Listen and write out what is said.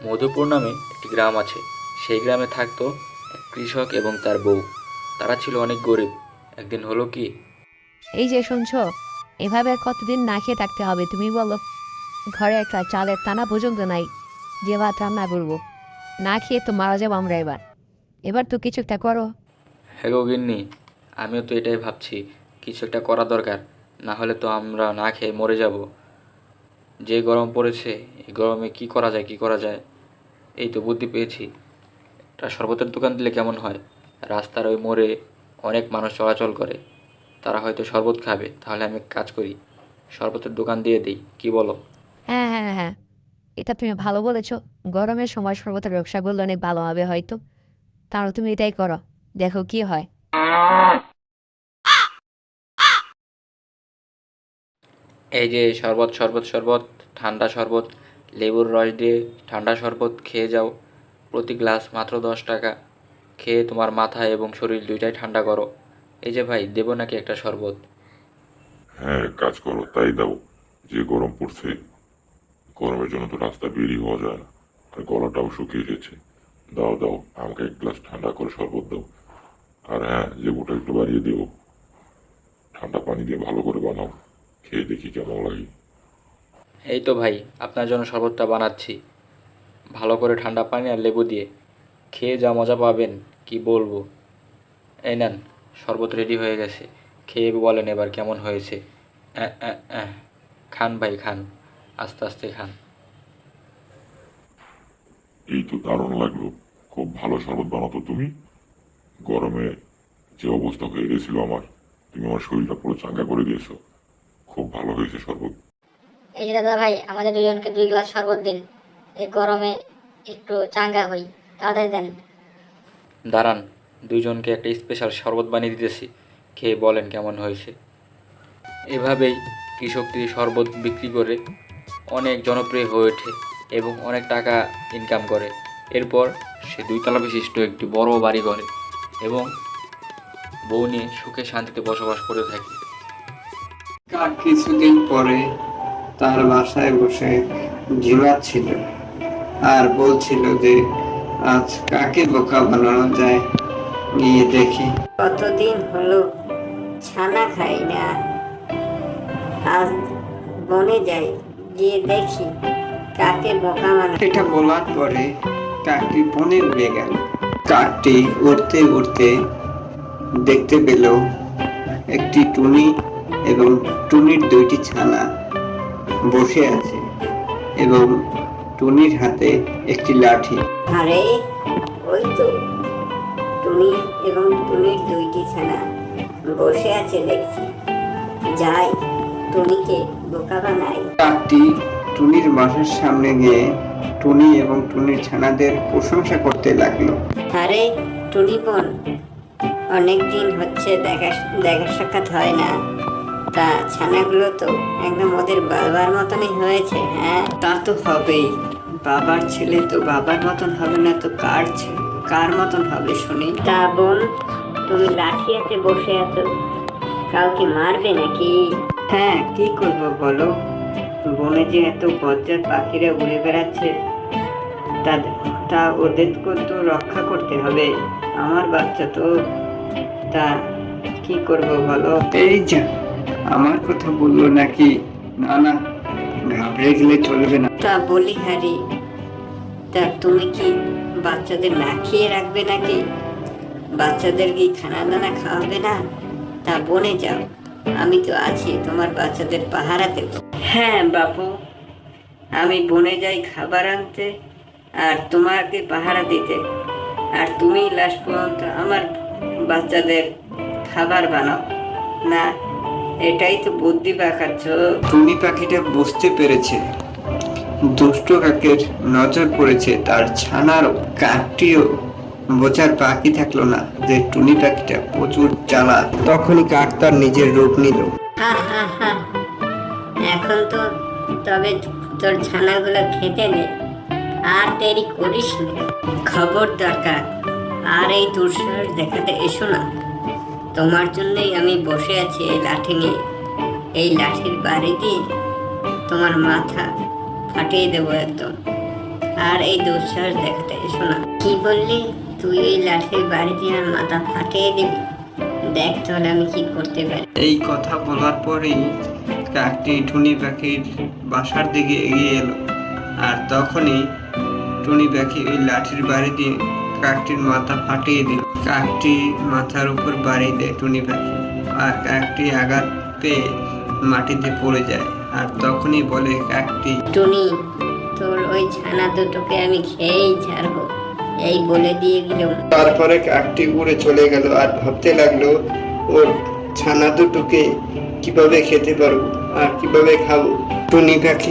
মধুপুর নামে একটি গ্রাম আছে। সেই গ্রামে থাকতো এক কৃষক এবং তার বউ। তারা ছিল অনেক গরিব। একদিন হলো কি, এই যে শুনছো, এভাবে আর কতদিন না খেয়ে থাকতে হবে তুমি বলো? ঘরে একটা চালের দানা পর্যন্ত নাই যে ভাত রান্না করবো। না খেয়ে তো মারা যাবো আমরা। এবার এবার তো কিছু একটা করো। হ্যাঁ গো গিন্নি, আমিও তো এটাই ভাবছি, কিছু একটা করা দরকার। না হলে তো আমরা না খেয়ে মরে যাব। যে গরম পড়েছে, এই গরমে কি করা যায়, কি করা যায়। এই তো বুদ্ধি পেয়েছি, একটা শরবতের দোকান দিলে কেমন হয়? রাস্তার ওই মোড়ে অনেক মানুষ চলাচল করে, তারা হয়তো শরবত খাবে। তাহলে আমি এক কাজ করি, শরবতের দোকান দিয়ে দিই, কি বলো? হ্যাঁ, হ্যাঁ, হ্যাঁ, এটা তুমি ভালো বলেছো। গরমের সময় শরবতের ব্যবসা করলে অনেক ভালো হবে হয়তো। তাহলে তুমি এটাই করো, দেখো কি হয়। এই যে শরবত শরবত শরবত, ঠান্ডা শরবত, লেবুর রস দিয়ে ঠান্ডা শরবত খেয়ে যাও। প্রতি গ্লাস মাত্র 10 টাকা। খেয়ে তোমার মাথা এবং শরীর দুইটাই ঠান্ডা করো। এই যে ভাই, দেবো নাকি একটা শরবত? হ্যাঁ, কাজ করো, তাই দাও। যে গরম পড়ছে, গরমের জন্য তো রাস্তা বেরিয়ে হওয়া যায় না, আর গলাটাও শুকিয়ে গেছে। দাও দাও, আমাকে এক গ্লাস ঠান্ডা করে শরবত দাও। আর হ্যাঁ, লেবুটা একটু বাড়িয়ে দিও। ঠান্ডা পানি দিয়ে ভালো করে বানাও, খেয়ে দেখি কেমন লাগে। এই তো ভাই, আপনার জন্য শরবতটা বানাচ্ছি, ভালো করে ঠান্ডা পানি আর লেবু দিয়ে। খেয়ে যা মজা পাবেন, কি বলবো। এই নেন, শরবত রেডি হয়ে গেছে। খেয়ে বলেন এবার কেমন হয়েছে। অ্যাঁ, অ্যাঁ, অ্যাঁ। খান ভাই খান, আস্তে আস্তে খান। এই তো দারুণ লাগলো। খুব ভালো শরবত বানাতো তুমি। গরমে যে অবস্থা হয়ে গেছিল আমার, তুমি আমার শরীরটা পুরো চাঙ্গা করে দিয়েছো। খুব ভালো হয়েছে শরবত। এই যে দাদা ভাই, আমাদের দুজনকে 2 গ্লাস শরবত দিন। এই গরমে একটু চাঙ্গা হই, তাড়াতাড়ি দেন। দাঁড়ান, দুইজনকে একটা স্পেশাল শরবত বানিয়ে দিতেছি, খেয়ে বলেন কেমন হয়েছে। এভাবেই কৃষকটি শরবত বিক্রি করে অনেক জনপ্রিয় হয়ে ওঠে এবং অনেক টাকা ইনকাম করে। এরপর সে 2 তলা বিশিষ্ট একটি বড় বাড়ি করে এবং বউ নিয়ে সুখে শান্তিতে বসবাস করে থাকে। কাক কিছুদিন পরে তার বাসায় বসে ঝিমাচ্ছিল আর বলছিল যে আজ কাকে বোকা বানানো যায়, গিয়ে দেখি। কতদিন হলো ছানা খাই না, আজ বনে যাই, গিয়ে দেখি কাকে বোকা বানায়। এটা বলার পরে কাকটি বনে উড়ে গেল। কাকটি উড়তে উড়তে দেখতে পেল একটি টুনি এবং টুনির 2টি ছানা বসে আছে এবং টুনির হাতে একটি লাঠি। আরে ওই তো টুনি এবং টুনির 2টি ছানা বসে আছে দেখছি, যাই টুনিকে বোকা বানাই। কাকটি টুনির বাসার সামনে গিয়ে টুনি এবং টুনির ছানাদের প্রশংসা করতে লাগলো। আরে টুনি বোন, অনেক দিন হচ্ছে দেখা দেখা সাক্ষাৎ হয় না, তা ছানাগুলো তো একদম ওদের বাবার মতনই হয়েছে। হ্যাঁ, তা তো হবেই, বাবার ছেলে তো বাবার মতন হবে না তো কার মতন হবে শুনি? তা বোন, তুমি লাঠি হাতে বসে আছো, কাউকে মারবে নাকি? হ্যাঁ, কি করব বলো, বনে যে এত বজ্জাত পাখিরা উড়ে বেড়াচ্ছে, তা তা ওদেরকে তো রক্ষা করতে হবে। আমার বাচ্চা তো, তা কি করব বলো? এই যা, আমার কথা বললো নাকি? না না, ঘাবড়ে গেলে চলবে না। তা বলি হারি, তা তুমি কি বাচ্চাদের না খেয়ে রাখবে নাকি? বাচ্চাদের কি খানা দানা খাওয়াবে না? তা বনে যাও, আমি তো আছি তোমার বাচ্চাদের পাহারা দেব। হ্যাঁ বাপু, আমি বনে যাই খাবার আনতে আর তোমাকে পাহারা দিতে, আর তুমি লাস্ট পর্যন্ত আমার বাচ্চাদের খাবার বানাও না। এটাই তো বুদ্ধি পাকাচ্ছ। টুনি পাখিটা বুঝতে পেরেছে দুষ্ট কাকের নজর পড়েছে তার ছানার। কাকটিও বোঝার বাকি থাকলো না যে টুনি পাখিটা প্রচুর চালাক। তখনই কাক তার নিজের রূপ নিল। হা হা হা, এখন তো তবে তোর ছানাগুলো খেতে দে, আর দেরি করিস না। খবর দরকার, আর এই দুঃসাহস দেখাতে এসো না। তোমার জন্যই আমি বসে আছি এই লাঠি নিয়ে। এই লাঠির বাড়ি দিয়ে তোমার মাথা ফাটিয়ে দেবো একদম। আর এই দুঃসাহস দেখাতে এসো না। কি বললি? তুই এই লাঠির বাড়ি দিয়ে আমার মাথা ফাটিয়ে দিবি? দেখ তাহলে আমি কি করতে পারি। এই কথা বলার পরেই কাকটি টুনি পাখির বাসার দিকে এগিয়ে এলো, আর তখনই টুনি পাখি ওই লাঠির বাড়ি দিয়ে কাকটির মাথা ফাটিয়ে দিল। কাকটি মাথার উপর বাড়ি দেয় টুনি পাখি, আর কাকটি আঘাত পেয়ে মাটিতে পড়ে যায়। আর তখনই বলে কাকটি, টুনি, তোর ওই ছানা দুটোকে আমি খেয়েই ছাড়বো, এই বলে দিয়ে গেল। তারপরে কাকটি উড়ে চলে গেল আর ভাবতে লাগলো ওর ছানা দুটোকে কিভাবে খেতে পারবো আর কিভাবে খাবো। টুনি পাখি